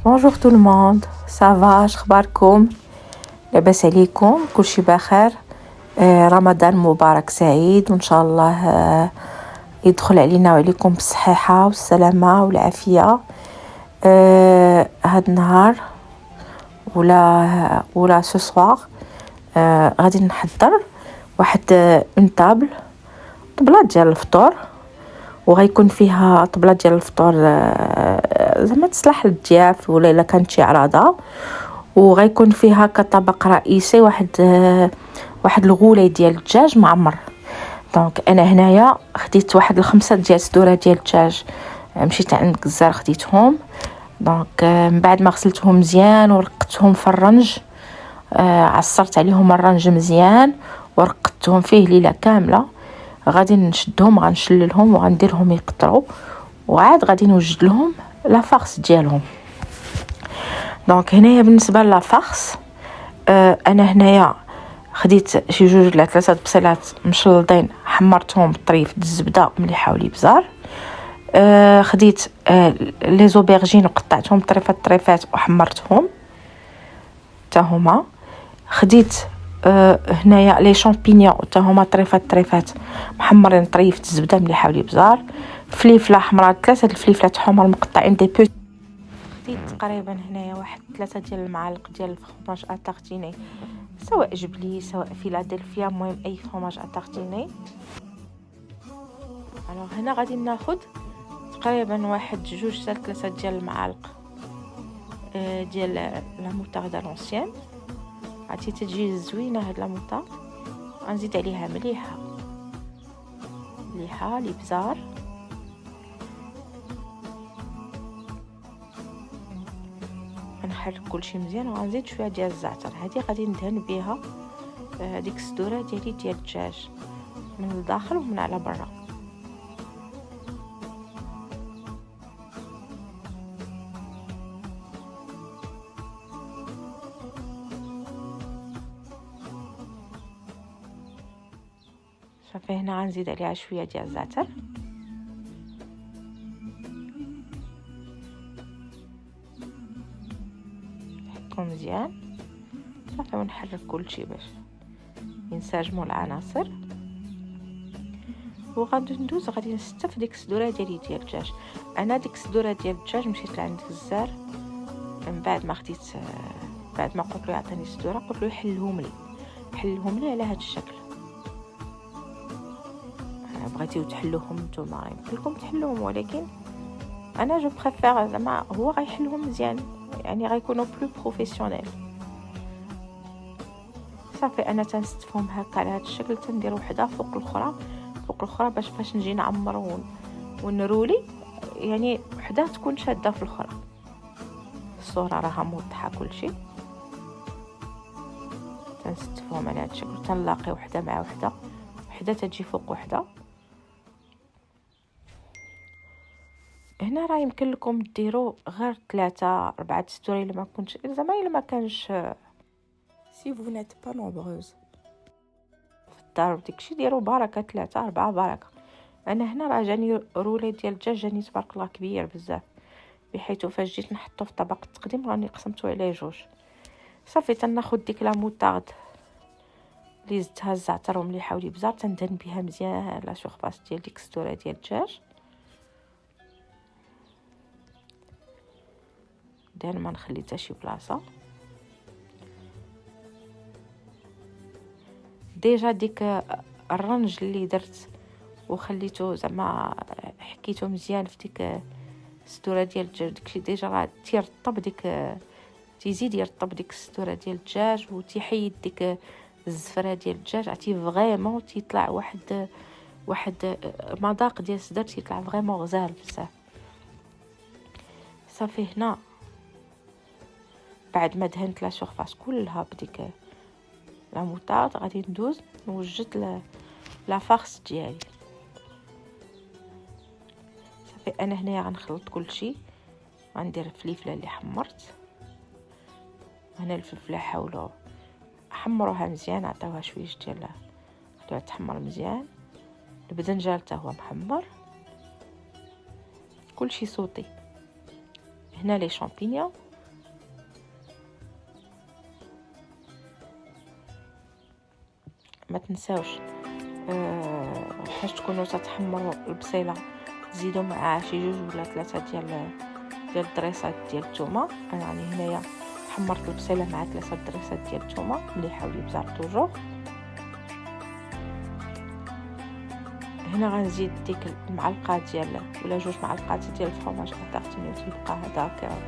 بونجور تو الموند، صافا اخباركم؟ لاباس عليكم؟ كلشي بخير؟ رمضان مبارك سعيد، وان شاء الله يدخل علينا وعليكم بالصحيحه والسلامه والعافيه. هاد النهار ولا سو سوار غادي نحضر واحد اون طبله ديال الفطور، وغيكون فيها طبله ديال الفطور زعما تصلح للضياف ولا الا كانت شي عراضه، وغيكون فيها كطبق رئيسي واحد الغوله ديال الدجاج معمر. دونك انا هنايا خديت واحد 5 ديال الصدوره ديال الدجاج، مشيت عند الجزار خديتهم. دونك من بعد ما غسلتهم مزيان ورقتهم في الرنج، عصرت عليهم الرنج مزيان ورقدتهم فيه ليله كامله. غادي نشدهم، غنشللهم وغنديرهم يقطروا، وعاد غادي نوجد لهم لا فارس ديالهم. دونك هنايا بالنسبه لا فارس، انا هنايا خديت شي 2 ولا 3 بصيلات مشلضين، حمرتهم بالطريف الزبده مليحه والابزار. خديت لي زوبرجين وقطعتهم طريفات وحمرتهم حتى هما. خديت هنايا لي شامبينيون حتى هما طريفات محمرين طريف الزبده مليحه والابزار. فليفله حمراء، 3 الفليفلات حمر مقطعين دي بوت. خديت تقريبا هنايا واحد 3 ديال المعالق ديال الفرماج اتارتيني، سواء جبلي سواء فيلادلفيا، المهم اي فرماج اتارتيني. الوغ هنا غادي ناخذ تقريبا واحد 2 حتى 3 ديال المعالق ديال لا موطارد لونسيان. عرفتي تجي زوينه هاد لا موطارد، غنزيد عليها مليحه الابزار. غنحرك كلشي مزيان وغنزيد شويه ديال الزعتر. هذه غادي ندهن بها ديك الصدوره ديالي ديال الدجاج من الداخل ومن على برا. صافي هنا غنزيد عليها شويه ديال الزعتر. نحكو مزيان صافي ونحرك كلشي باش ينسجموا العناصر. وغادي ندوز غادي نستف ديك الصدوره ديالي ديال الدجاج. انا ديك الصدوره ديال الدجاج مشيت لعند الجزار من بعد ما خديت، بعد ما قلت له يعطيني الصدوره قلت له يحلهم لي على هذا الشكل. بغيتيو تحلوهم نتوما يمكن لكم تحلوهم، ولكن انا جو بريفير زعما هو غيحلهم مزيان، يعني غيكونوا بلو بروفيسيونيل. صافي انا تنستفهم هكا على هذا الشكل، تندير وحده فوق الاخرى باش فاش نجي نعمر ونرولي يعني وحده تكون شاده في الاخرى. الصوره راها موضحه كلشي. تنستفهم على هذا الشكل، تنلاقي وحده مع وحده تجي فوق وحده. هنا راه يمكن لكم ديروا غير 3 4 ستوري الا ما كنتش زعما الا ما كانش سي فو نيت با نومبروز في الدار وداكشي، ديروا بركه 3 4 بركه. انا هنا راه جاني رولي ديال الدجاج جاني تبارك الله كبير بزاف، بحيث فاش جيت نحطو في طبق التقديم راني قسمته على 2. صافي تناخذ ديك لا موطارد اللي زدتها الزعتر ومليحه والابزار، تندهن بها مزيان لا سورفاس ديال ديك الصدوره ديال الدجاج. دهن ما نخلي حتى شي بلاصه. ديجا ديك الرنج اللي درت وخليته زعما حكيته مزيان في ديك الصدوره ديال الدجاج، داكشي ديجا راه تيرطب تيزيد يرطب ديك الصدوره ديال الدجاج وتيحيد ديك الزفره ديال الدجاج. عرفتي فريمون تيطلع واحد مذاق ديال الصدر تيطلع فريمون غزال بزاف. صافي هنا بعد ما دهنت لا سورفاس كلها بديك لا موطارد غادي ندوز نوجد لا فارس ديالي. صافي انا هنايا غنخلط كلشي. غندير الفليفله اللي حمرت، هنا الفلفله حاولوا حمروها مزيان، عطاوها شويه ديال خليوها تحمر مزيان. البدنجان حتى هو محمر، كلشي صوتي. هنا لي شامبينيون تنساوش فاش تكونوا تحمروا البصيله تزيدوا معها شي 2 ولا 3 ديال الدريسات ديال الثومه. انا راني هنايا حمرت البصيله مع 3 دريسات ديال الثومه مليحه والابزار توجور. هنا غنزيد ديك المعلقه ديال ولا 2 معلقات ديال الفرماج اتارتيني، وتبقى هذاك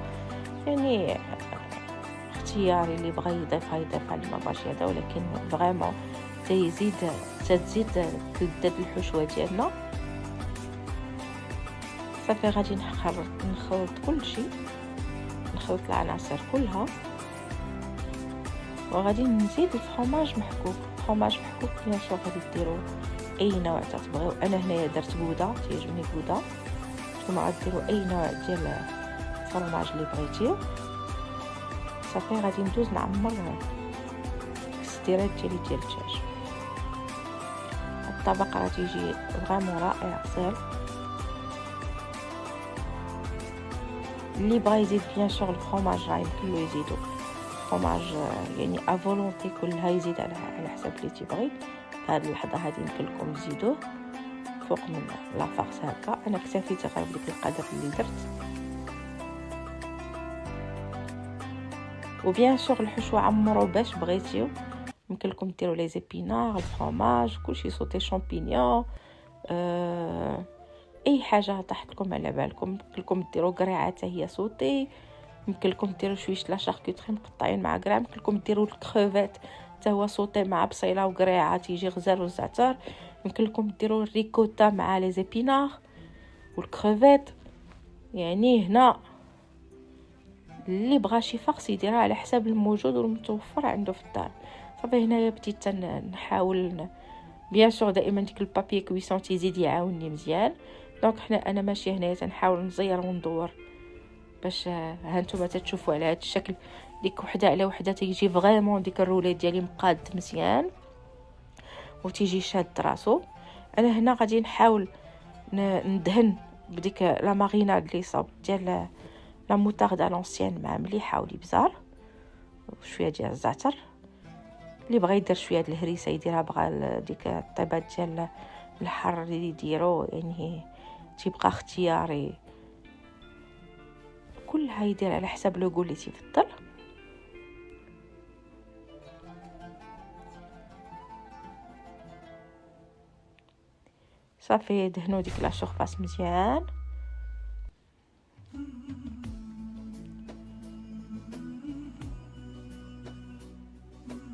يعني اختياري، اللي بغى يضيفها اللي ما بغاش هذا، ولكن فريمون تزيد لذة الحشوه ديالنا. صافي غادي نخلط كل شيء، نخلط العناصر كلها، وغادي نزيد الفرماج محكوك. بيان سور غادي ديروا اي نوع تبغيو. انا هنايا درت بوده، تيعجبني بوده، نتوما غديروا اي نوع ديال الفرماج اللي بغيتيه. صافي غادي ندوز نعمر السديرات ديال الدجاج. الطبق راه تيجي فريمون رائع غزال. اللي بغى يزيد بيان سور الفرماج راه يمكن له يزيدو فرماج يعني افولونتي، كلها يزيد على حسب اللي تيبغي. هذه اللحظه هذه يمكن لكم تزيدوه فوق من لافارس هكا. انا اكتفيت غير بديك القدر اللي درت. وبيان سور الحشوه عمروا باش بغيتيو، يمكن لكم ديروا لي زيبينار، الفرماج، كلشي صوتي شامبينيون، اي حاجه طاحت لكم على بالكم. يمكن لكم ديروا قريعه حتى هي صوتي، يمكن لكم ديروا شويه لا شاركوتري مقطعين مع قرع، يمكن لكم ديروا الكروفيت حتى هو صوتي مع بصيله وقريعه تيجي غزال والزعتر، يمكن لكم ديروا الريكوتا مع لي زيبينار والكروفيت. يعني هنا اللي بغى شي فاقس يديرها على حساب الموجود والمتوفر عنده في الدار. صافي هنايا بديت نحاول بيان سور دائما ديك البابي كويسون تيزيد يعاونني مزيان. دونك انا ماشيه هنايا تنحاول نزير وندور باش هانتوما تتشوفوا على هذا الشكل. ديك وحده على وحده تيجي فريمون ديك الرولي ديالي مقاد مزيان وتيجي شاد راسو. انا هنا غادي نحاول ندهن بديك لا ماريناد اللي صاب ديال لا موطارد لونسيان مع مليحه والابزار وشويه ديال الزعتر. اللي بغى يدير شويه د الهريسه يديرها، بغى ديك الطيبات ديال الحر اللي يديروا يعني تيبقى اختياري، كلها يدير على حسب لوغو اللي تيفضل. صافي دهنوا ديك لا شورباس مزيان،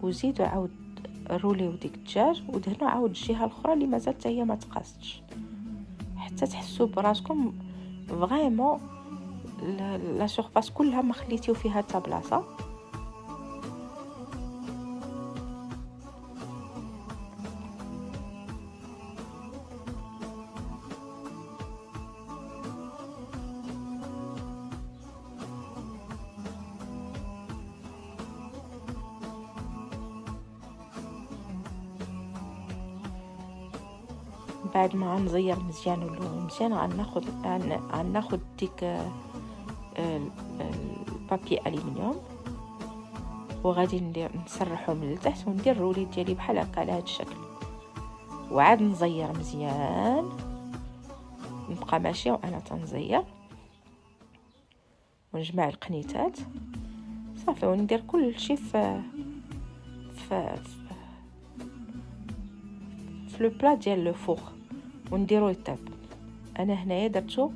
وزيدوا عاود روليو ديك الدجاج ودهنوا عاود الجهه الاخرى اللي مازال حتى هي ما تقاستش، حتى تحسوا براسكم فريمون لا شورباس كلها ما خليتيو فيها حتى بلاصه. بعد ما نزير مزيان ولون مزيان غناخذ ديك البابي الومنيوم وغادي نسرحو من التحت وندير الرولي ديالي بحال هكا على هذا الشكل، وعاد نزير مزيان، نبقى ماشيه وانا تنزير ونجمع القنيتات. صافي وندير كل شيء في لو بلا ديال لو فوغ ونديرو يطيب. انا هنايا درتو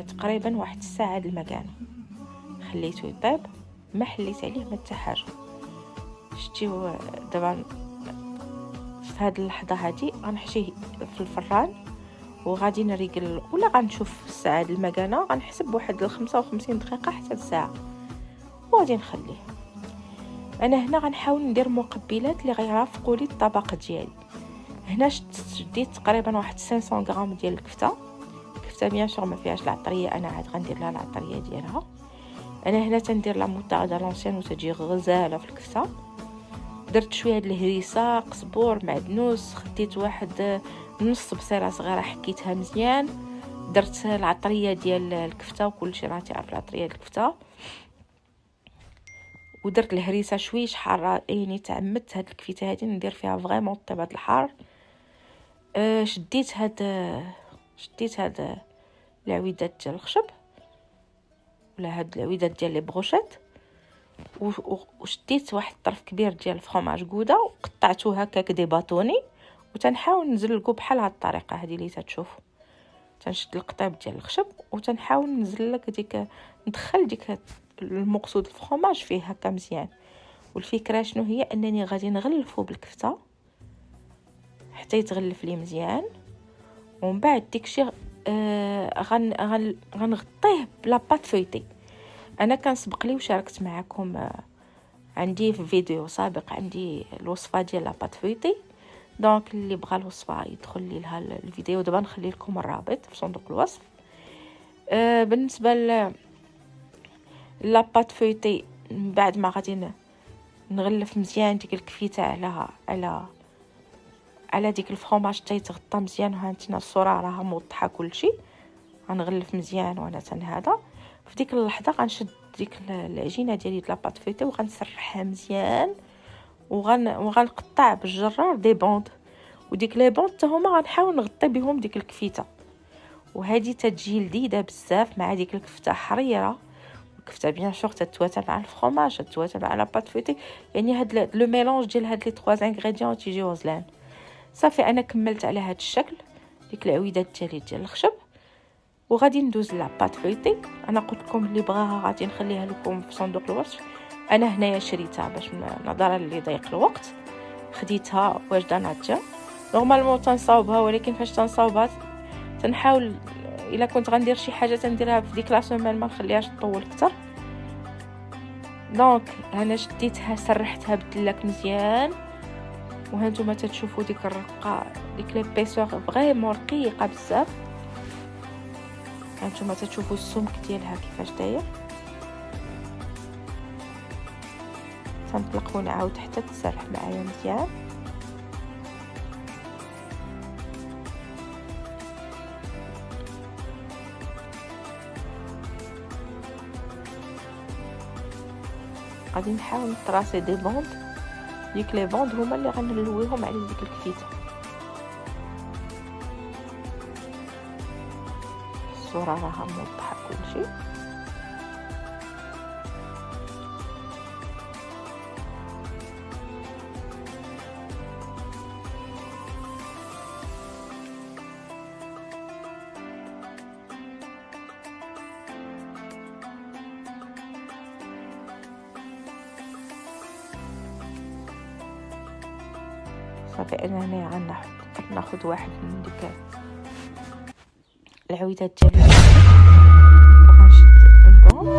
تقريبا واحد الساعه د المكانه، خليته يطيب ما حليت عليه ما حتى حاجه. شتيو دابا في هذه اللحظه هذه غنحشيه في الفران وغادي نريقل، ولا غنشوف الساعه د المكانه غنحسب واحد 55 دقيقه حتى الساعه وغادي نخليه. انا هنا غنحاول ندير مقبلات اللي غيرافقوا لي الطبق ديالي. هنا شديت تقريبا واحد 500 غرام ديال الكفته بيان سور ما فيهاش العطريه، انا عاد غندير لها العطريه ديالها. انا هنا تندير لا موطارد لونسيان وتجي غزاله في الكفته. درت شويه د الهريسه، قزبور، معدنوس، خديت واحد نص بصيله صغيره حكيتها مزيان، درت العطريه ديال الكفته وكلشي راه تعرف العطريه ديال الكفته، ودرت الهريسه شويش حاره، يعني تعمدت هاد الكفيته هادي ندير فيها فريمون طيب الحار. شديت هاد العويدات ديال الخشب ولا هاد العويدات ديال لي بروشيت، وشديت واحد الطرف كبير ديال الفرماج غودا وقطعته هكاك دي باتوني، وتنحاول نزلقو بحال هاد الطريقه هذه اللي تتشوفوا. تنشد القطيب ديال الخشب وتنحاول نزلك ندخل ديك المقصود الفرماج فيه هكا مزيان. والفكره شنو هي، انني غادي نغلفو بالكفته حتى يتغلف لي مزيان، ومن بعد ديكشي غنغطيه بلا بات فويتي. انا كان سبق لي وشاركت معكم عندي في فيديو سابق عندي الوصفه ديال لا بات فويتي، دونك اللي بغى الوصفه يدخل لي لها الفيديو. دابا نخلي لكم الرابط في صندوق الوصف. بالنسبه لا بات فويتي، من بعد ما غادي نغلف مزيان ديك الكفيته على ديك الفرماج حتى يتغطى مزيان. هانتنا الصوره راها موضحه كلشي. غنغلف مزيان وانا هذا. في ديك اللحظه غنشد ديك العجينه ديالي د لاباط فويتي وغنسرحها مزيان، وغنقطع بالجرار دي بوند، وديك لي بوند حتى هما غنحاول نغطي بهم ديك الكفيته. وهذه تتجي لذيذه بزاف مع ديك الكفته حريره. الكفته بيان سور تتواتى مع الفرماج، تتواتى مع لاباط فويتي، يعني هاد لو ميلونج ديال هاد لي 3 انغريديون تيجيو زلان. صافي انا كملت على هاد الشكل ديك العويدات ديالي ديال الخشب، وغادي ندوز لاباط فويتي. انا قلت لكم اللي بغاها غادي نخليها لكم في صندوق الوصف. انا هنايا شريتها باش نظرا اللي ضيق الوقت، خديتها واجده ناضجه. نورمالمون تنصاوبها، ولكن فاش تنصاوبها تنحاول الا كنت غندير شي حاجه تنديرها في ديك لا سيمين، ما نخليهاش تطول اكثر. دونك انا شديتها سرحتها بالدلاك مزيان، وهانتوما تتشوفوا ديك الرقه ديك ليبيسور فريمون رقيقه بزاف. هانتوما تتشوفوا السمك ديالها كيفاش داير. تنطلق ونعاود حتى تسرح معايا مزيان. غادي نحاول نطراسي دي بوند، ديك لي بوند هما اللي غنلويهم على ديك الكفيته. الصوره راها موضحه كلشي. صافي انا هنا غناخذ واحد من ديك العويدات ديالي وغنشد البون.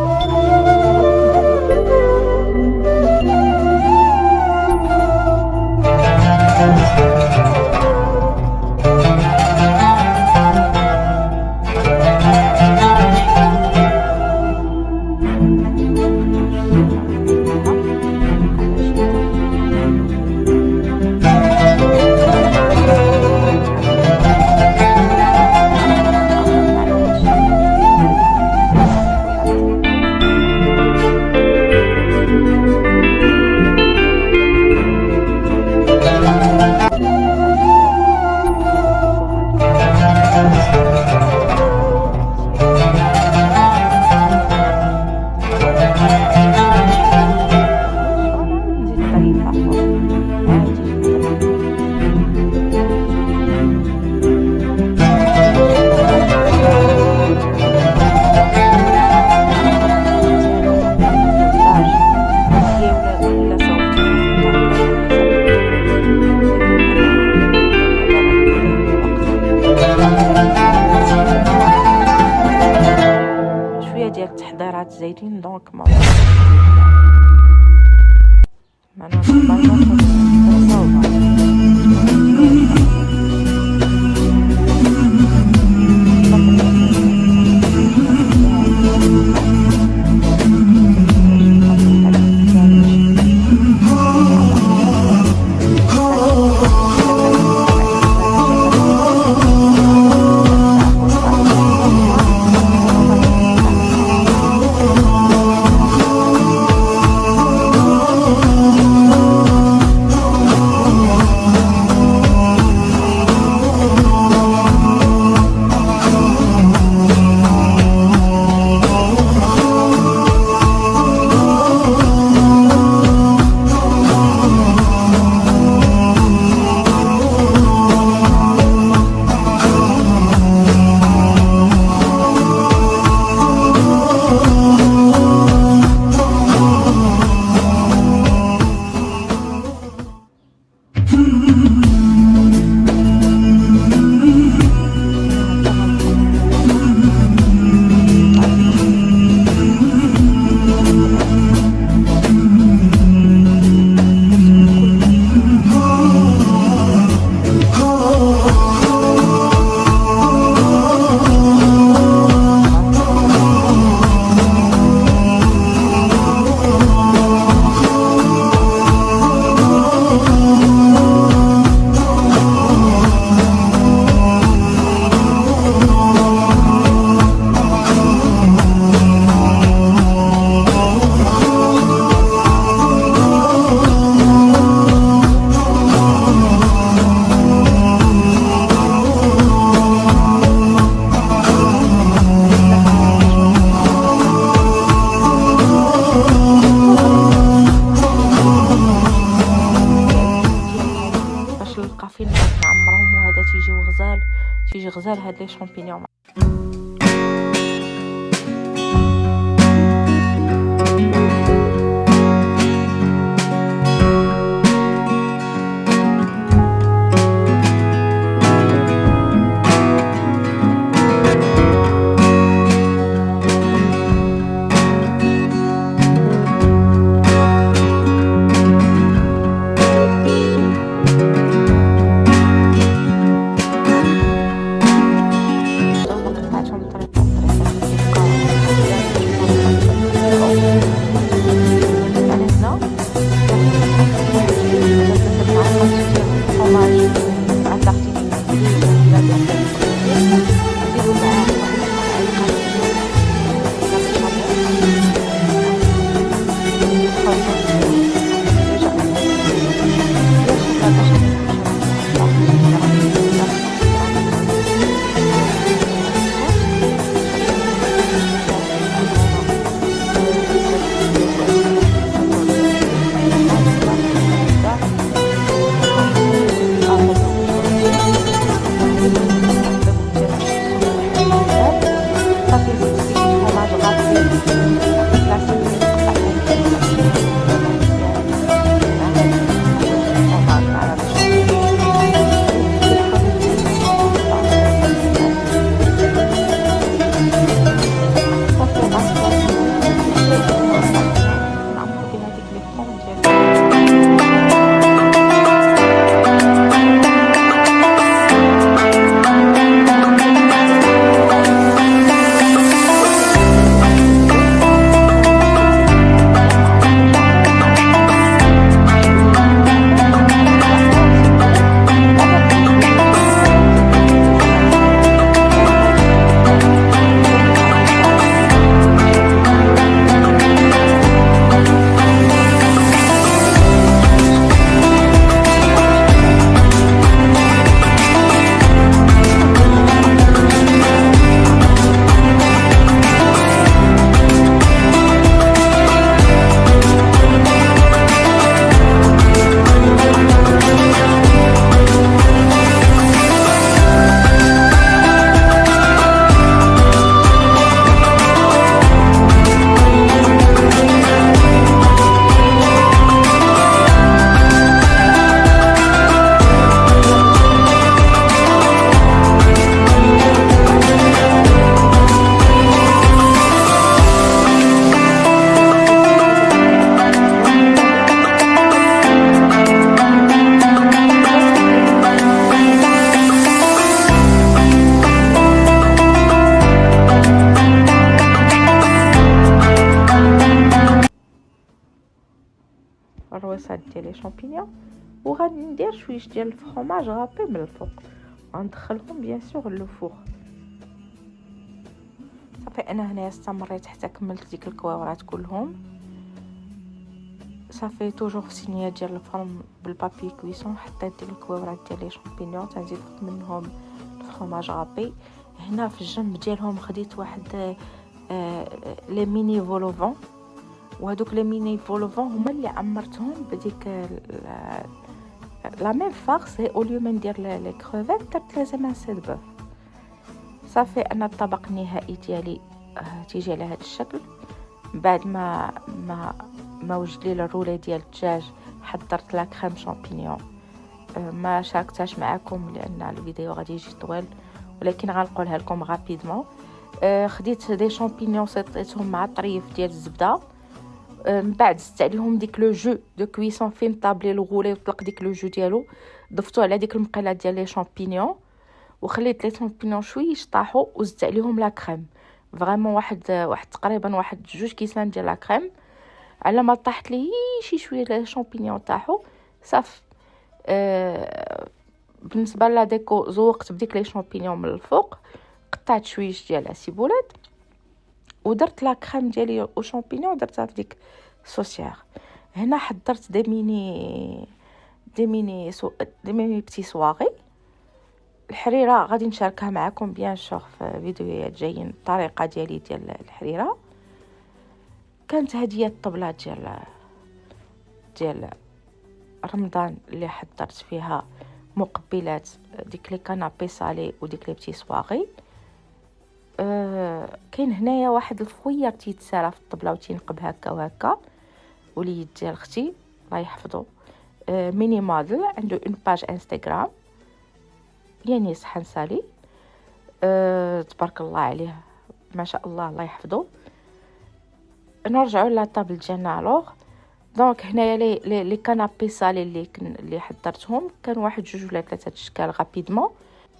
ديال التحضيرات زايدين، دونك ما هاد لي شامبينيون. الرويصات ديال لي شامبينيون، وغادي ندير شويش ديال الفرomاج غابي من الفوق، غندخلهم بيان سور للفوغ. صافي انا هنايا استمريت حتى كملت ديك الكواورات كلهم. صافي توجور في صينيه ديال الفرن بالبابي كويسون، حطيت ديك الكواورات ديال لي شامبينيون، تنزيد منهم الفرomاج غابي. هنا في الجنب ديالهم خديت واحد لي ميني فولوفون، وهذوك لي ميني فولوفون هما اللي عمرتهم بديك لا ميم فارس. هي اوليو من ندير لي كروفيت درت لي زمانسي دو بوف. صافي انا الطبق النهائي ديالي تيجي على هذا الشكل. بعد ما وجد لي الرولي ديال الدجاج، حضرت لا كريم شامبينيون. ما شاركتهاش معكم لان الفيديو غادي يجي طويل، ولكن غنقولها لكم غابيدمون. خديت دي شامبينيون سيطيتهم مع طريف ديال الزبده، من بعد زدت عليهم ديك لو جو دو كويسون فين طابلي الغولي وطلق ديك لو جو ديالو، ضفتو على ديك المقيله ديال لي شامبينيون وخليت لي شامبينيون شويه طاحوا، وزدت عليهم لا كريم فريمون واحد تقريبا واحد 2 كيسان ديال لا كريم. على ما طاحت لي شي شويه لي شامبينيون طاحوا صافي. بالنسبه لا ديكو زوقت بديك لي شامبينيون من الفوق، قطعت شويش ديال السيبولات ودرت لا كريم ديالي او شامبينيون درتها في ديك السوسيير. هنا حضرت دي ميني بتي سواغي. الحريره غادي نشاركها معكم بيان سور في فيديوهات جايين، الطريقه ديالي ديال الحريره. كانت هديه الطبله ديال رمضان اللي حضرت فيها مقبلات ديك لي كانابي صالي وديك لي بتي سواغي. كاين هنايا واحد الفوير تيتسالى في الطبله وتينقب هكا وهكا، وليد ديال اختي الله يحفظه ميني موديل، عنده اون باج انستغرام يعني صحن سالي. تبارك الله عليه ما شاء الله الله يحفظه. نرجعوا لا طابل ديالنا الوغ. دونك هنايا لي كانابي صالي اللي حضرتهم كان واحد جوج ولا ثلاثه اشكال غابيدمون.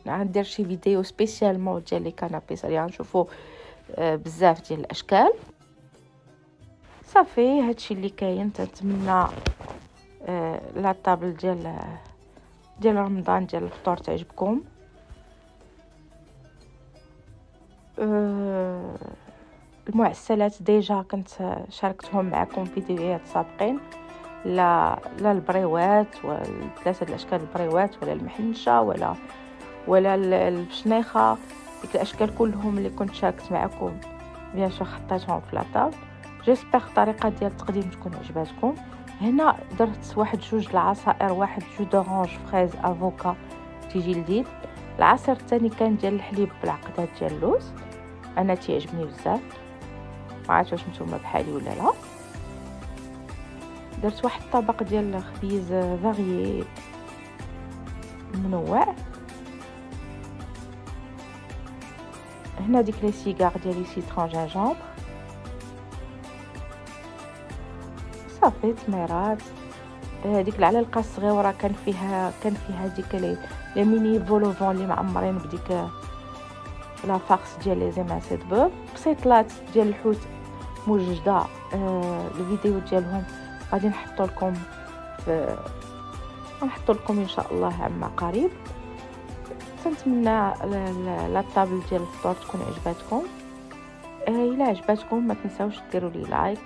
غندير شي فيديو سبيسيالمون ديال لي كانابي صالي غنشوفوا بزاف ديال الاشكال. صافي هادشي اللي كاين. تنتمنى لا طابل ديال رمضان ديال الفطور تعجبكم. المعسلات ديجا كنت شاركتهم معكم في فيديوهات سابقين، لا البريوات والثلاثه الاشكال البريوات ولا المحنشه ولا البشنيخه، ديك الاشكال كلهم اللي كنت شاركت معكم بيان سور حطيتهم في لاطاب. جيسبر الطريقه ديال التقديم تكون عجباتكم. هنا درت واحد جوج العصائر، واحد جو دورانج فريز افوكا تيجي لذيذ. العصير الثاني كان ديال الحليب بالعقدات ديال اللوز، انا تيعجبني بزاف، ما عرفتش واش نتوما بحالي ولا لا. درت واحد الطبق ديال الخبيز فاريي منوع. هنا ديك لي سيغار ديالي سيترون جينجامبر. صافي تميرات. هذيك العلقه الصغيره كان فيها ديك لي ميني فولوفون اللي معمرين بديك لا فارس ديال لي زيماسيت بو بسيطلات ديال الحوت موجده. الفيديو ديالهم غادي نحطو لكم ان شاء الله عما قريب. تنتمنى لا طابل ديال الفطور تكون عجباتكم. الا عجباتكم ما تنساوش ديروا لي لايك